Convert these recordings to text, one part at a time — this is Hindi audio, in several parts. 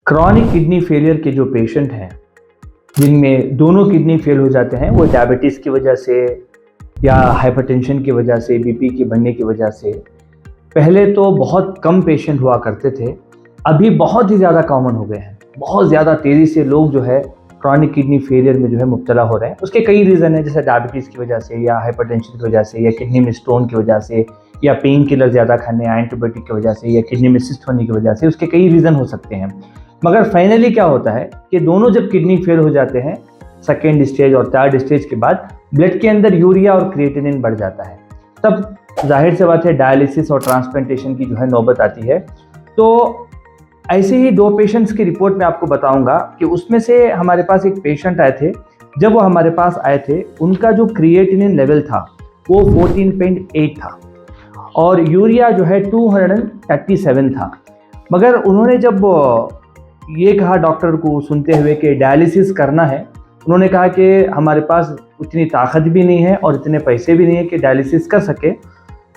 क्रॉनिक किडनी फेलियर के जो पेशेंट हैं जिनमें दोनों किडनी फेल हो जाते हैं, वो डायबिटीज़ की वजह से या हाइपरटेंशन की वजह से, बीपी के बढ़ने की वजह से, पहले तो बहुत कम पेशेंट हुआ करते थे, अभी बहुत ही ज़्यादा कॉमन हो गए हैं। बहुत ज़्यादा तेज़ी से लोग जो है क्रॉनिक किडनी फेलियर में जो है मुब्तला हो रहे हैं। उसके कई रीज़न हैं, जैसे डायबिटीज़ की वजह से या हाइपरटेंशन की वजह से या किडनी में स्टोन की वजह से या पेन किलर ज़्यादा खाने, एंटीबायोटिक की वजह से या किडनी में सिस्ट होने की वजह से। उसके कई रीज़न हो सकते हैं, मगर फाइनली क्या होता है कि दोनों जब किडनी फेल हो जाते हैं, सेकेंड स्टेज और थर्ड स्टेज के बाद ब्लड के अंदर यूरिया और क्रिएटिनिन बढ़ जाता है। तब जाहिर सी बात है डायलिसिस और ट्रांसप्लांटेशन की जो है नौबत आती है। तो ऐसे ही दो पेशेंट्स की रिपोर्ट मैं आपको बताऊंगा कि उसमें से हमारे पास एक पेशेंट आए थे। जब वो हमारे पास आए थे, उनका जो क्रिएटिनिन लेवल था वो 14.8 था और यूरिया जो है 237 था। मगर उन्होंने जब ये कहा डॉक्टर को सुनते हुए कि डायलिसिस करना है, उन्होंने कहा कि हमारे पास उतनी ताकत भी नहीं है और इतने पैसे भी नहीं है कि डायलिसिस कर सके।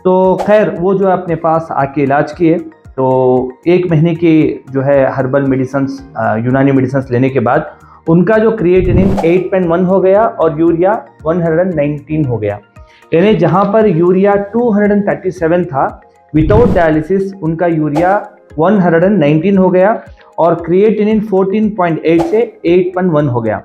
तो खैर वो जो अपने पास आके इलाज किए, तो 1 महीने की जो है हर्बल मेडिसिन्स, यूनानी मेडिसिन्स लेने के बाद उनका जो क्रिएटिनिन 8.1 हो गया और यूरिया 119 हो गया। यानी जहाँ पर यूरिया 237 था, विदाउट डायलिसिस उनका यूरिया 119 हो गया और क्रिएटिनिन 14.8 से 8.1 हो गया।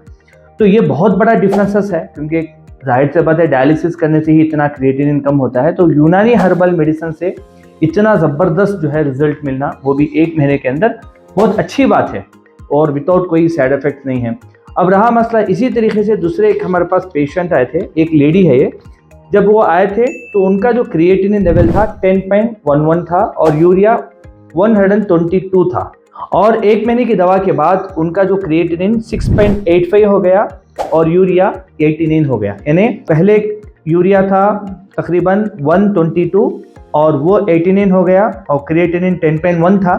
तो ये बहुत बड़ा डिफरेंसेस है, क्योंकि जाहिर सी बात है डायलिसिस करने से ही इतना क्रिएटिनिन कम होता है। तो यूनानी हर्बल मेडिसिन से इतना ज़बरदस्त जो है रिजल्ट मिलना, वो भी 1 महीने के अंदर, बहुत अच्छी बात है और विदाउट कोई साइड इफेक्ट नहीं है। अब रहा मसला इसी तरीके से दूसरे एक हमारे पास पेशेंट आए थे, एक लेडी है ये। जब वो आए थे तो उनका जो क्रिएटिनिन लेवल था 10.11 था और यूरिया 122 था और 1 महीने की दवा के बाद उनका जो क्रिएटिनिन 6.85 हो गया और यूरिया 89 हो गया। यानी पहले यूरिया था तकरीबन 122 और वो 89 हो गया और क्रिएटिनिन 10.1 था,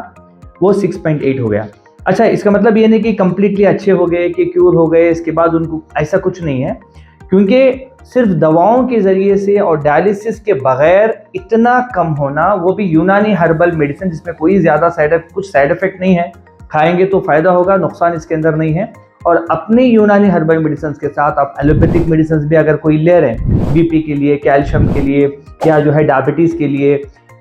वो 6.8 हो गया। अच्छा, इसका मतलब ये नहीं कि कम्प्लीटली अच्छे हो गए, कि क्यूर हो गए इसके बाद उनको, ऐसा कुछ नहीं है, क्योंकि सिर्फ दवाओं के ज़रिए से और डायलिसिस के बगैर इतना कम होना, वो भी यूनानी हर्बल मेडिसिन जिसमें कोई ज़्यादा कुछ साइड इफ़ेक्ट नहीं है, खाएंगे तो फ़ायदा होगा, नुकसान इसके अंदर नहीं है। और अपने यूनानी हर्बल मेडिसिन के साथ आप एलोपैथिक मेडिसिन भी अगर कोई ले रहे हैं, बीपी के लिए, कैल्शियम के लिए या जो है डायबिटीज़ के लिए,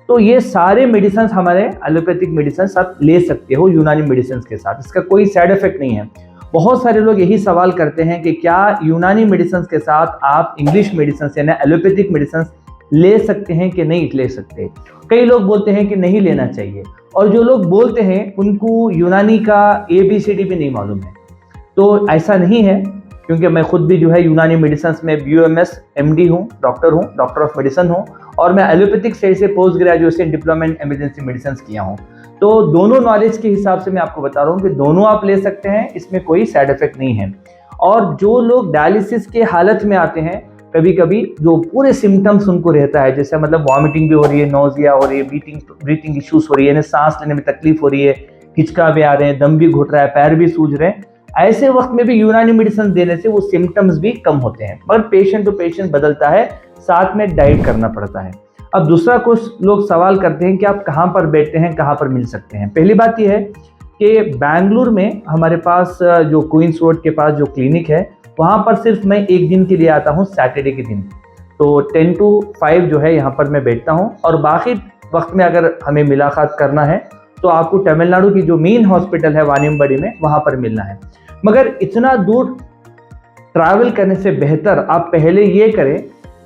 तो ये सारे मेडिसिन हमारे एलोपैथिक मेडिसिन आप ले सकते हो यूनानी मेडिसिन के साथ, इसका कोई साइड इफ़ेक्ट नहीं है। बहुत सारे लोग यही सवाल करते हैं कि क्या यूनानी मेडिसिन के साथ आप इंग्लिश मेडिसिन यानी एलोपैथिक मेडिसिन ले सकते हैं कि नहीं ले सकते। कई लोग बोलते हैं कि नहीं लेना चाहिए, और जो लोग बोलते हैं उनको यूनानी का ABCD भी नहीं मालूम है। तो ऐसा नहीं है, क्योंकि मैं खुद भी जो है यूनानी मेडिसिन में BOMS MD हूँ, डॉक्टर ऑफ मेडिसिन हूँ, और मैं एलोपैथिक से post graduation diploma in emergency medicine किया हूँ। तो दोनों नॉलेज के हिसाब से मैं आपको बता रहा हूँ कि दोनों आप ले सकते हैं, इसमें कोई साइड इफेक्ट नहीं है। और जो लोग डायलिसिस के हालत में आते हैं, कभी कभी जो पूरे सिम्टम्स उनको रहता है, जैसे मतलब वॉमिटिंग भी हो रही है, नोजिया हो रही है, ब्रीथिंग इश्यूज हो रही है, यानी सांस लेने में तकलीफ हो रही है, हिचका भी आ रहे हैं, दम भी घुट रहा है, पैर भी सूज रहे हैं, ऐसे वक्त में भी यूनानी मेडिसिन देने से वो सिम्टम्स भी कम होते हैं। मगर पेशेंट टू पेशेंट बदलता है, साथ में डाइट करना पड़ता है। अब दूसरा, कुछ लोग सवाल करते हैं कि आप कहाँ पर बैठते हैं, कहाँ पर मिल सकते हैं। पहली बात यह है कि बेंगलुरु में हमारे पास जो क्वींस रोड के पास जो क्लिनिक है, वहाँ पर सिर्फ मैं 1 दिन के लिए आता हूँ, सैटरडे के दिन। तो 10 to 5 जो है यहाँ पर मैं बैठता हूँ, और बाकी वक्त में अगर हमें मुलाकात करना है तो आपको तमिलनाडु की जो मेन हॉस्पिटल है वानियम्बडी में, वहाँ पर मिलना है। मगर इतना दूर ट्रैवल करने से बेहतर आप पहले ये करें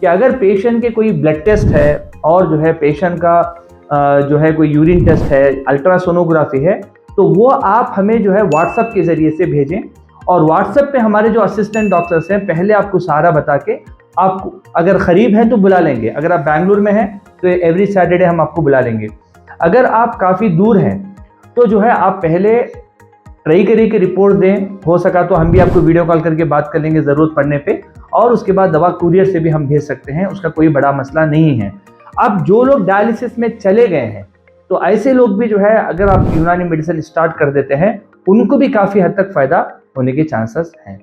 कि अगर पेशेंट के कोई ब्लड टेस्ट है और जो है पेशेंट का जो है कोई यूरिन टेस्ट है, अल्ट्रासोनोग्राफी है, तो वो आप हमें जो है व्हाट्सएप के ज़रिए से भेजें। और व्हाट्सएप पे हमारे जो असिस्टेंट डॉक्टर्स हैं, पहले आपको सारा बता के, आपको अगर करीब है तो बुला लेंगे। अगर आप बेंगलुरु में हैं तो एवरी सैटरडे हम आपको बुला लेंगे। अगर आप काफ़ी दूर हैं तो जो है आप पहले ट्राई करिए कि रिपोर्ट दें, हो सका तो हम भी आपको वीडियो कॉल करके बात कर लेंगे ज़रूरत पड़ने पे, और उसके बाद दवा कुरियर से भी हम भेज सकते हैं, उसका कोई बड़ा मसला नहीं है। अब जो लोग डायलिसिस में चले गए हैं, तो ऐसे लोग भी जो है अगर आप यूनानी मेडिसिन स्टार्ट कर देते हैं, उनको भी काफ़ी हद तक फ़ायदा होने के चांसेस हैं।